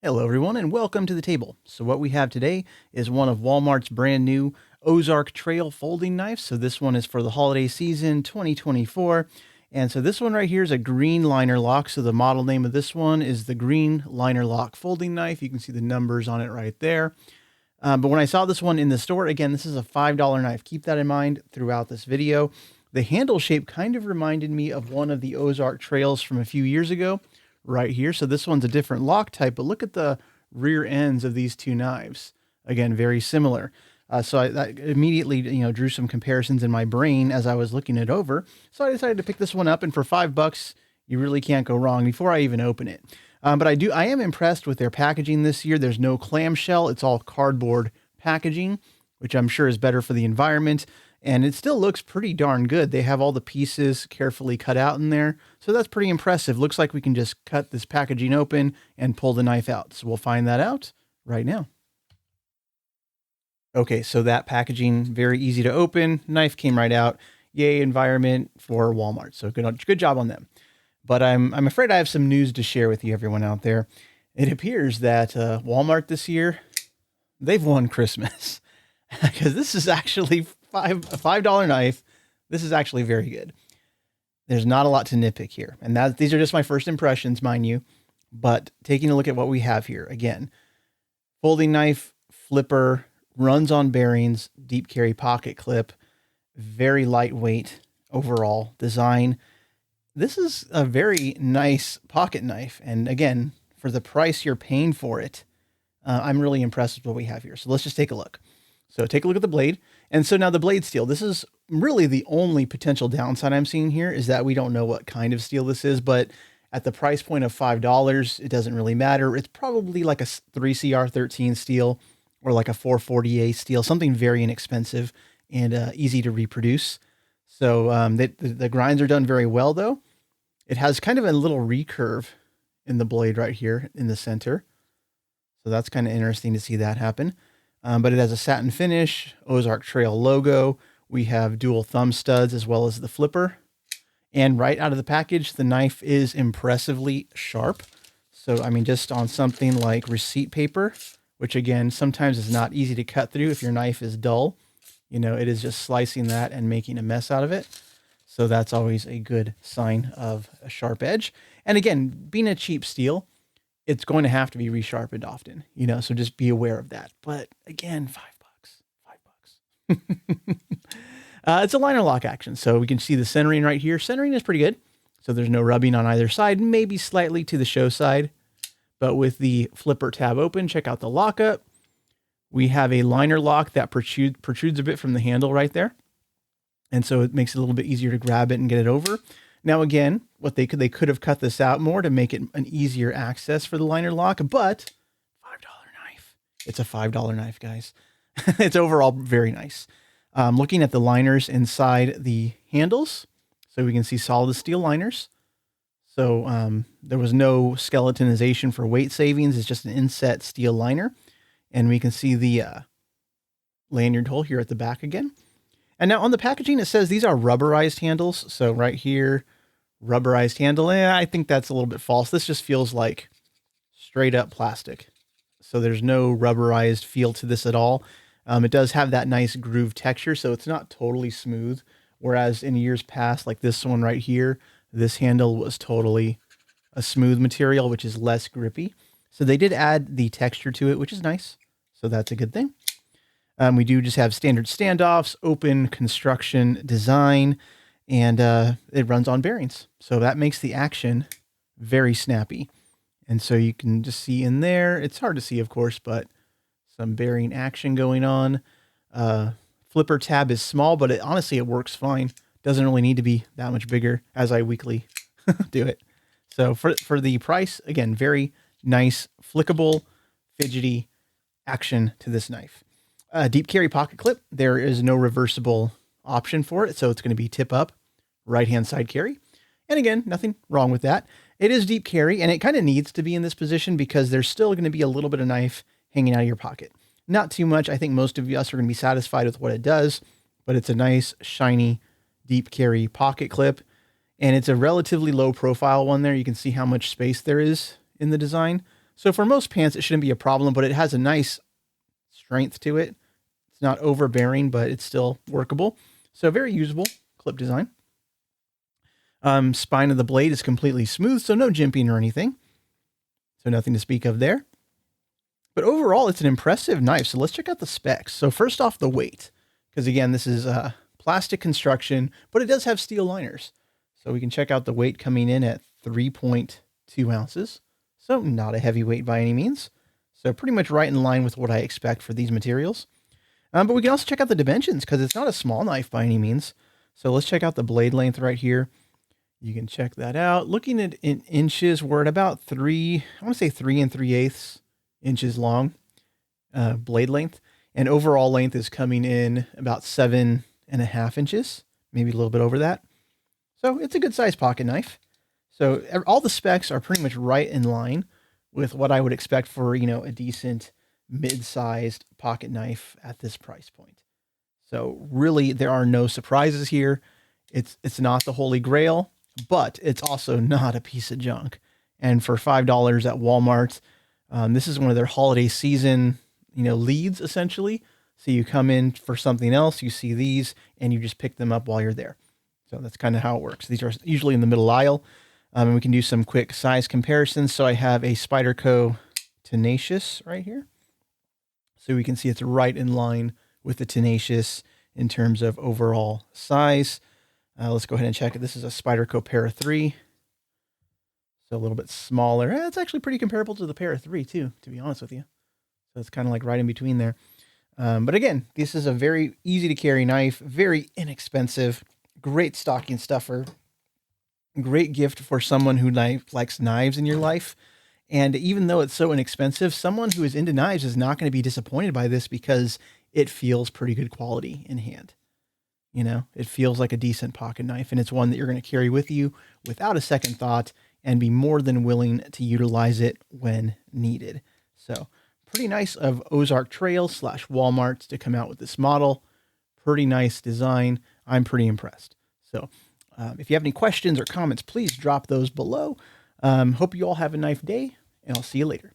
Hello, everyone, and welcome to the table. So what we have today is one of Walmart's brand new Ozark Trail folding knives. So this one is for the holiday season 2024. And so this one right here is a green liner lock. So the model name of this one is the green liner lock folding knife. You can see the numbers on it right there. But when I saw this one in the store, again, this is a $5 knife. Keep that in mind throughout this video. The handle shape kind of reminded me of one of the Ozark Trails from a few years ago right here. So this one's a different lock type, but look at the rear ends of these two knives. Again, very similar. So I immediately, drew some comparisons in my brain as I was looking it over. So I decided to pick this one up, and for $5, you really can't go wrong before I even open it. But I am impressed with their packaging this year. There's no clamshell. It's all cardboard packaging, which I'm sure is better for the environment. And it still looks pretty darn good. They have all the pieces carefully cut out in there. So that's pretty impressive. Looks like we can just cut this packaging open and pull the knife out. So we'll find that out right now. Okay, so that packaging, very easy to open. Knife came right out. Yay, environment for Walmart. So good job on them. But I'm afraid I have some news to share with you, everyone out there. It appears that Walmart this year, they've won Christmas. Because this is actually a $5 knife. This is actually very good. There's not a lot to nitpick here. And these are just my first impressions, mind you. But taking a look at what we have here, again, folding knife, flipper, runs on bearings, deep carry pocket clip, very lightweight overall design. This is a very nice pocket knife. And again, for the price you're paying for it, I'm really impressed with what we have here. So let's just take a look. So take a look at the blade. And so now the blade steel, this is really the only potential downside I'm seeing here is that we don't know what kind of steel this is, but at the price point of $5, it doesn't really matter. It's probably like a 3CR13 steel or like a 440A steel, something very inexpensive and easy to reproduce. So the grinds are done very well though. It has kind of a little recurve in the blade right here in the center. So that's kind of interesting to see that happen. But it has a satin finish, Ozark Trail logo. We have dual thumb studs as well as the flipper. And right out of the package, the knife is impressively sharp. So, I mean, just on something like receipt paper, which again, sometimes is not easy to cut through if your knife is dull. It is just slicing that and making a mess out of it. So that's always a good sign of a sharp edge. And again, being a cheap steel, it's going to have to be resharpened often, so just be aware of that. But again, $5. It's a liner lock action. So we can see the centering right here. Centering is pretty good. So there's no rubbing on either side, maybe slightly to the show side. But with the flipper tab open, check out the lockup. We have a liner lock that protrudes a bit from the handle right there. And so it makes it a little bit easier to grab it and get it over. Now, again, they could have cut this out more to make it an easier access for the liner lock, but $5 knife. It's a $5 knife, guys. It's overall very nice. Looking at the liners inside the handles, so we can see solid steel liners. So there was no skeletonization for weight savings. It's just an inset steel liner. And we can see the lanyard hole here at the back again. And now on the packaging, it says these are rubberized handles. So right here, rubberized handle. I think that's a little bit false. This just feels like straight up plastic. So there's no rubberized feel to this at all. It does have that nice groove texture, so it's not totally smooth. Whereas in years past, like this one right here, this handle was totally a smooth material, which is less grippy. So they did add the texture to it, which is nice. So that's a good thing. We do just have standard standoffs, open construction design, and it runs on bearings. So that makes the action very snappy. And so you can just see in there, it's hard to see, of course, but some bearing action going on. Flipper tab is small, but honestly, it works fine. Doesn't really need to be that much bigger as I weekly do it. So for the price, again, very nice, flickable, fidgety action to this knife. Deep carry pocket clip. There is no reversible option for it. So it's going to be tip up, right-hand side carry. And again, nothing wrong with that. It is deep carry, and it kind of needs to be in this position because there's still going to be a little bit of knife hanging out of your pocket. Not too much. I think most of us are going to be satisfied with what it does, but it's a nice, shiny, deep carry pocket clip. And it's a relatively low profile one there. You can see how much space there is in the design. So for most pants, it shouldn't be a problem, but it has a nice strength to it. It's not overbearing, but it's still workable. So very usable clip design. Spine of the blade is completely smooth, so no jimping or anything. So nothing to speak of there. But overall, it's an impressive knife. So let's check out the specs. So first off, the weight. Because again, this is plastic construction, but it does have steel liners. So we can check out the weight coming in at 3.2 ounces. So not a heavy weight by any means. So pretty much right in line with what I expect for these materials. But we can also check out the dimensions because it's not a small knife by any means. So let's check out the blade length right here. You can check that out. Looking at in inches, we're at about 3 3/8 inches long blade length. And overall length is coming in about 7.5 inches, maybe a little bit over that. So it's a good size pocket knife. So all the specs are pretty much right in line with what I would expect for, a decent mid-sized pocket knife at this price point. So really there are no surprises here. It's not the Holy Grail, but it's also not a piece of junk. And for $5 at Walmart, this is one of their holiday season, leads essentially. So you come in for something else, you see these, and you just pick them up while you're there. So that's kind of how it works. These are usually in the middle aisle. And we can do some quick size comparisons. So I have a Spyderco Tenacious right here. So we can see it's right in line with the Tenacious in terms of overall size. Let's go ahead and check it. This is a Spyderco Para 3. So a little bit smaller. It's actually pretty comparable to the Para 3 too, to be honest with you. So it's kind of like right in between there. But again, this is a very easy to carry knife, very inexpensive, great stocking stuffer, great gift for someone who likes knives in your life. And even though it's so inexpensive, someone who is into knives is not going to be disappointed by this because it feels pretty good quality in hand. It feels like a decent pocket knife, and it's one that you're going to carry with you without a second thought and be more than willing to utilize it when needed. So pretty nice of Ozark Trail / Walmart to come out with this model. Pretty nice design. I'm pretty impressed. So if you have any questions or comments, please drop those below. Hope you all have a nice day, and I'll see you later.